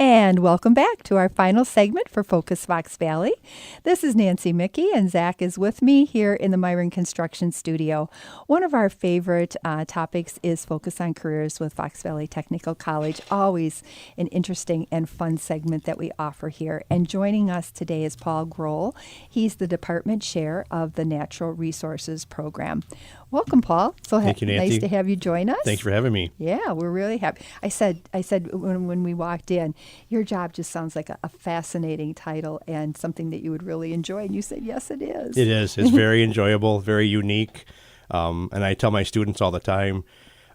And welcome back to our final segment for Focus Fox Valley. This is Nanci Micke, and Zach is with me here in the Myron Construction Studio. One of our favorite topics is Focus on Careers with Fox Valley Technical College. Always an interesting and fun segment that we offer here. And joining us today is Paul Groell. He's the Department Chair of the Natural Resources Program. Welcome, Paul. Thank you, Nancy. Nice to have you join us. Thanks for having me. Yeah, we're really happy. I said when we walked in, your job just sounds like a fascinating title and something that you would really enjoy. And you said, yes, it is. It is. It's very enjoyable, very unique. And I tell my students all the time,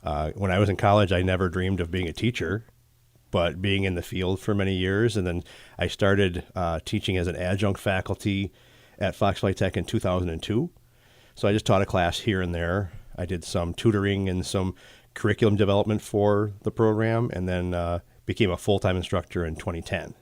when I was in college, I never dreamed of being a teacher, but being in the field for many years. And then I started teaching as an adjunct faculty at Fox Valley Tech in 2002. So I just taught a class here and there. I did some tutoring and some curriculum development for the program, and then became a full-time instructor in 2010.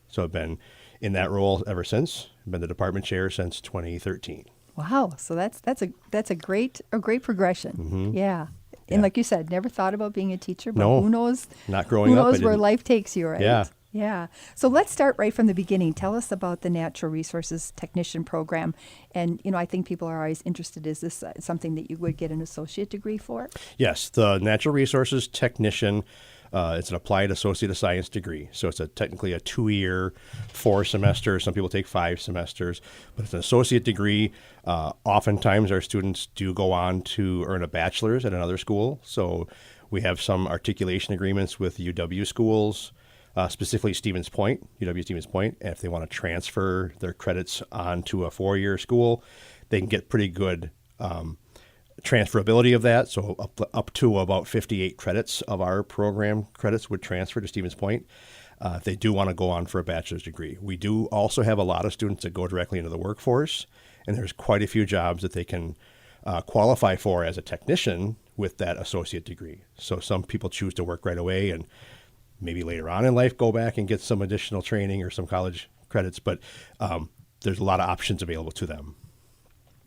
So I've been in that role ever since. I've been the department chair since 2013. Wow, so that's a great progression. Mm-hmm. Yeah. And like you said, never thought about being a teacher, but No, who knows? Not growing up. Who knows where life takes you, right? Yeah. Yeah. So let's start right from the beginning. Tell us about the Natural Resources Technician Program. And, I think people are always interested. Is this something that you would get an associate degree for? Yes. The Natural Resources Technician, it's an applied associate of science degree. So it's technically a 2-year, 4 semesters. Some people take 5 semesters. But it's an associate degree. Oftentimes our students do go on to earn a bachelor's at another school. So we have some articulation agreements with UW schools, specifically Stevens Point, UW Stevens Point. And if they want to transfer their credits onto a 4-year school, they can get pretty good transferability of that. So up to about 58 credits of our program credits would transfer to Stevens Point if they do want to go on for a bachelor's degree. We do also have a lot of students that go directly into the workforce, and there's quite a few jobs that they can qualify for as a technician with that associate degree. So some people choose to work right away and maybe later on in life go back and get some additional training or some college credits, but there's a lot of options available to them.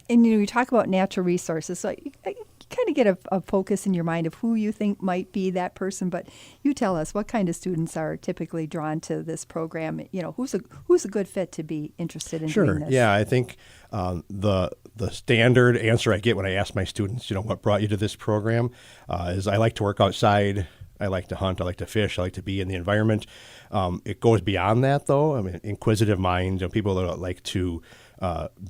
And you talk about natural resources, so you kind of get a focus in your mind of who you think might be that person. But you tell us, what kind of students are typically drawn to this program? Who's a good fit to be interested in doing this? Yeah, I think the standard answer I get when I ask my students, what brought you to this program, is I like to work outside. I like to hunt. I like to fish. I like to be in the environment. It goes beyond that, though. I mean, inquisitive mind, people that like to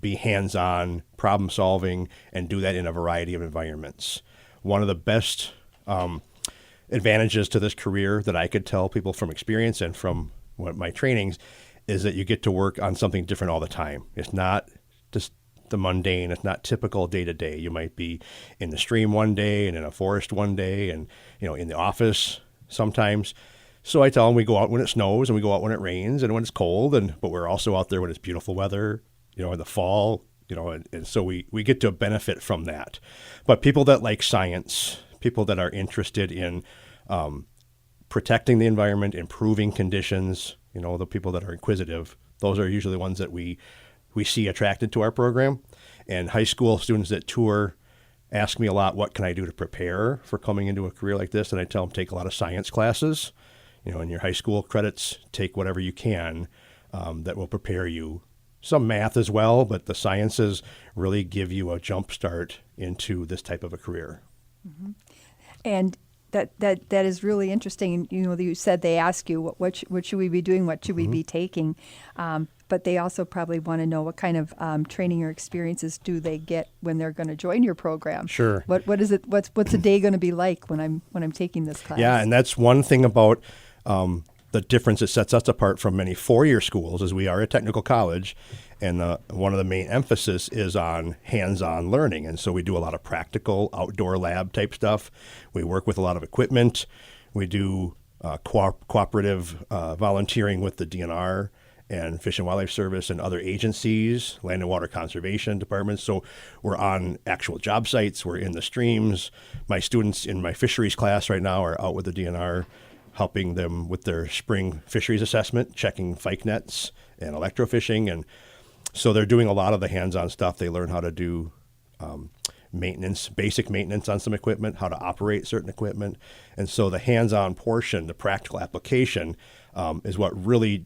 be hands-on, problem-solving, and do that in a variety of environments. One of the best advantages to this career that I could tell people from experience and from my trainings is that you get to work on something different all the time. It's not just the mundane. It's not typical day-to-day. You might be in the stream one day and in a forest one day and, in the office sometimes. So I tell them we go out when it snows and we go out when it rains and when it's cold, but we're also out there when it's beautiful weather, in the fall, and so we get to benefit from that. But people that like science, people that are interested in protecting the environment, improving conditions, the people that are inquisitive, those are usually the ones that we see attracted to our program. And high school students that tour ask me a lot, what can I do to prepare for coming into a career like this? And I tell them, take a lot of science classes. In your high school credits, take whatever you can that will prepare you. Some math as well, but the sciences really give you a jump start into this type of a career. Mm-hmm. And that is really interesting. You said they ask you, what should we be doing? What should we be taking? But they also probably want to know what kind of training or experiences do they get when they're going to join your program. Sure. What is it? What's a day going to be like when I'm taking this class? Yeah, and that's one thing about the difference that sets us apart from many 4-year schools is we are a technical college, and one of the main emphasis is on hands-on learning. And so we do a lot of practical outdoor lab type stuff. We work with a lot of equipment. We do cooperative volunteering with the DNR and Fish and Wildlife Service and other agencies, land and water conservation departments. So we're on actual job sites. We're in the streams. My students in my fisheries class right now are out with the DNR, helping them with their spring fisheries assessment, checking fyke nets and electrofishing. And so they're doing a lot of the hands-on stuff. They learn how to do maintenance, basic maintenance on some equipment, how to operate certain equipment. And so the hands-on portion, the practical application, is what really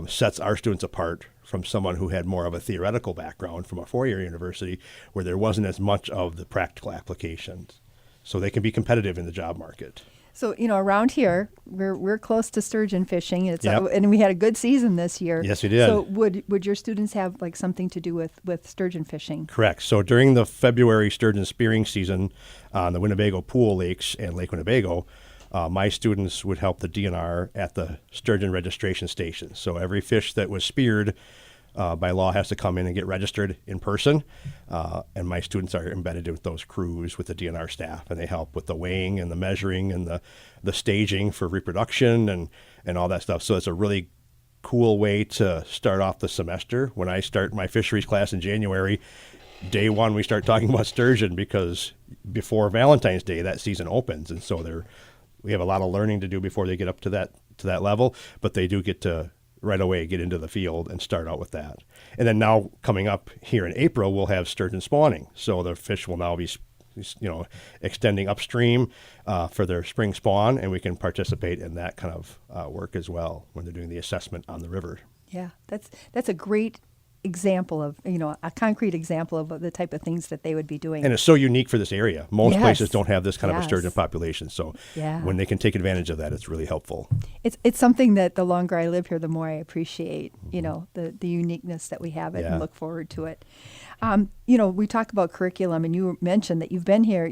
sets our students apart from someone who had more of a theoretical background from a four-year university where there wasn't as much of the practical applications. So they can be competitive in the job market. So, around here, we're close to sturgeon fishing. Yep. And we had a good season this year. Yes, we did. So would your students have like something to do with sturgeon fishing? Correct. So during the February sturgeon spearing season on the Winnebago Pool Lakes and Lake Winnebago, my students would help the DNR at the sturgeon registration station. So every fish that was speared by law has to come in and get registered in person. And my students are embedded with those crews with the DNR staff, and they help with the weighing and the measuring and the staging for reproduction and all that stuff. So it's a really cool way to start off the semester. When I start my fisheries class in January, day one, we start talking about sturgeon because before Valentine's Day, that season opens. And so we have a lot of learning to do before they get up to that level, but they do get to right away get into the field and start out with that. And then now coming up here in April, we'll have sturgeon spawning. So the fish will now be, extending upstream for their spring spawn, and we can participate in that kind of work as well when they're doing the assessment on the river. Yeah, that's a great example of, a concrete example of the type of things that they would be doing. And it's so unique for this area. Most Yes. places don't have this kind of a Yes. sturgeon population. So Yeah. when they can take advantage of that, it's really helpful. It's something that the longer I live here, the more I appreciate, the uniqueness that we have it Yeah. and look forward to it. We talk about curriculum, and you mentioned that you've been here.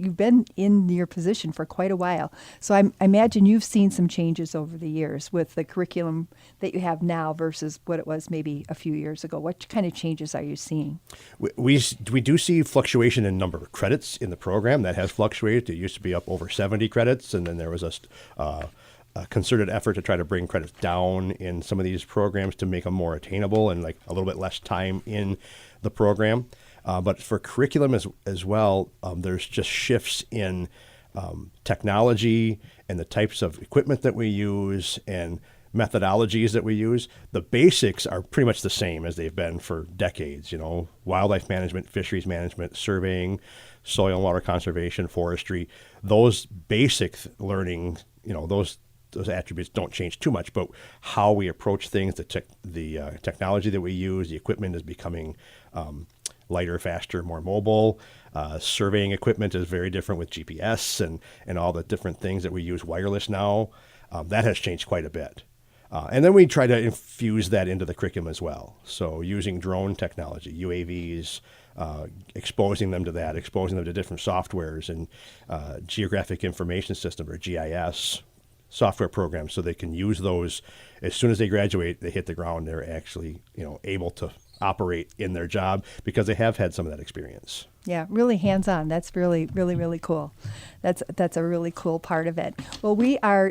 You've been in your position for quite a while. So I imagine you've seen some changes over the years with the curriculum that you have now versus what it was maybe a few years ago. What kind of changes are you seeing? We do see fluctuation in number of credits in the program. That has fluctuated. It used to be up over 70 credits, and then there was a concerted effort to try to bring credits down in some of these programs to make them more attainable and like a little bit less time in the program. But for curriculum as well, there's just shifts in technology and the types of equipment that we use and methodologies that we use. The basics are pretty much the same as they've been for decades. Wildlife management, fisheries management, surveying, soil and water conservation, forestry. Those basic learning, those attributes don't change too much, but how we approach things, the technology that we use, the equipment is becoming lighter, faster, more mobile. Surveying equipment is very different with GPS and all the different things that we use wireless now. That has changed quite a bit. And then we try to infuse that into the curriculum as well. So using drone technology, UAVs, exposing them to that, exposing them to different softwares and geographic information system or GIS software programs so they can use those as soon as they graduate, they hit the ground, they're actually, able to operate in their job because they have had some of that experience. Yeah, really hands-on. That's really, really, really cool. That's a really cool part of it. Well,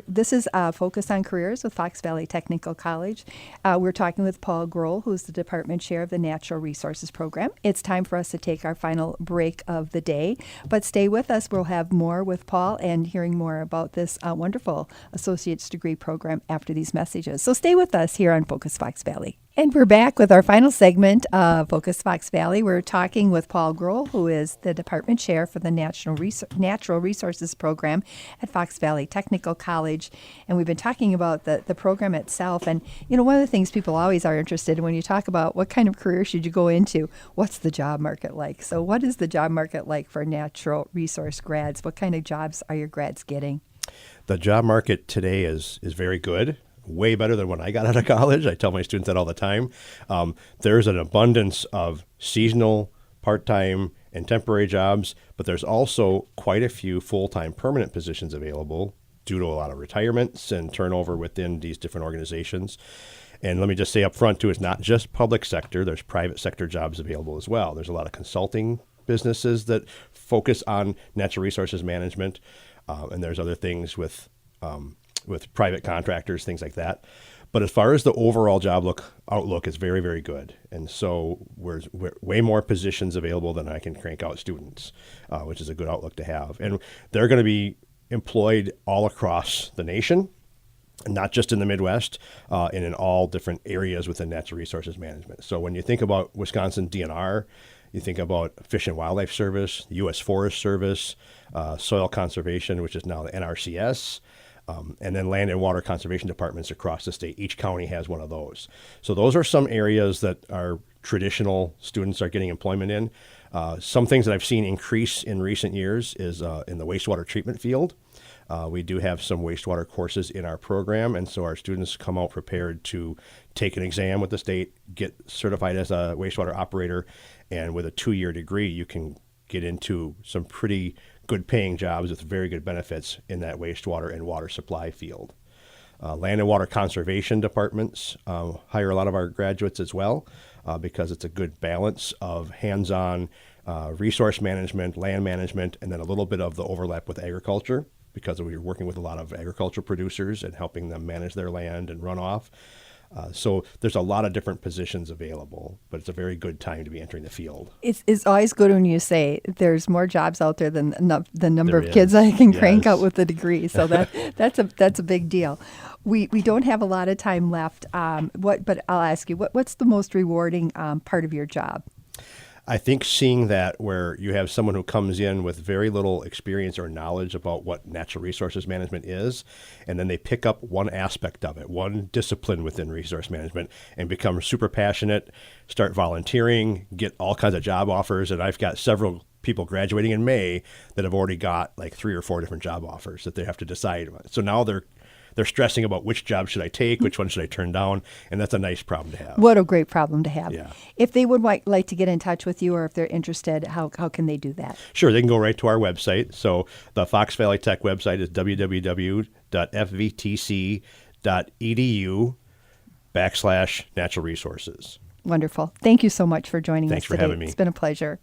this is Focus on Careers with Fox Valley Technical College. We're talking with Paul Groell, who's the Department Chair of the Natural Resources Program. It's time for us to take our final break of the day, but stay with us. We'll have more with Paul and hearing more about this wonderful associate's degree program after these messages. So stay with us here on Focus Fox Valley. And we're back with our final segment of Focus Fox Valley. We're talking with Paul Groell, who is the Department Chair for the Natural Resources Program at Fox Valley Technical College. And we've been talking about the program itself. And, one of the things people always are interested in when you talk about what kind of career should you go into, what's the job market like? So what is the job market like for natural resource grads? What kind of jobs are your grads getting? The job market today is very good. Way better than when I got out of college. I tell my students that all the time. There's an abundance of seasonal, part-time, and temporary jobs, but there's also quite a few full-time permanent positions available due to a lot of retirements and turnover within these different organizations. And let me just say up front, too, it's not just public sector. There's private sector jobs available as well. There's a lot of consulting businesses that focus on natural resources management, and there's other things with private contractors, things like that. But as far as the overall job outlook is very, very good. And so we're way more positions available than I can crank out students, which is a good outlook to have. And they're going to be employed all across the nation, not just in the Midwest, and in all different areas within natural resources management. So when you think about Wisconsin DNR, you think about Fish and Wildlife Service, U.S. Forest Service, Soil Conservation, which is now the NRCS, and then land and water conservation departments across the state. Each county has one of those. So those are some areas that our traditional students are getting employment in. Some things that I've seen increase in recent years is in the wastewater treatment field. We do have some wastewater courses in our program, and so our students come out prepared to take an exam with the state, get certified as a wastewater operator, and with a 2-year degree, you can get into some pretty good paying jobs with very good benefits in that wastewater and water supply field. Land and water conservation departments hire a lot of our graduates as well because it's a good balance of hands-on resource management, land management, and then a little bit of the overlap with agriculture because we're working with a lot of agricultural producers and helping them manage their land and runoff. So there's a lot of different positions available, but it's a very good time to be entering the field. It's always good when you say there's more jobs out there than the number There of kids is. I can crank Yes. out with a degree. So that's a big deal. We don't have a lot of time left. But I'll ask you, what's the most rewarding part of your job? I think seeing that where you have someone who comes in with very little experience or knowledge about what natural resources management is, and then they pick up one aspect of it, one discipline within resource management, and become super passionate, start volunteering, get all kinds of job offers. And I've got several people graduating in May that have already got like 3 or 4 different job offers that they have to decide on. So now they're stressing about which job should I take, which one should I turn down, and that's a nice problem to have. What a great problem to have. Yeah. If they would like to get in touch with you or if they're interested, how can they do that? Sure, they can go right to our website. So the Fox Valley Tech website is www.fvtc.edu/natural resources. Wonderful. Thank you so much for joining Thanks us for today. having me. It's been a pleasure.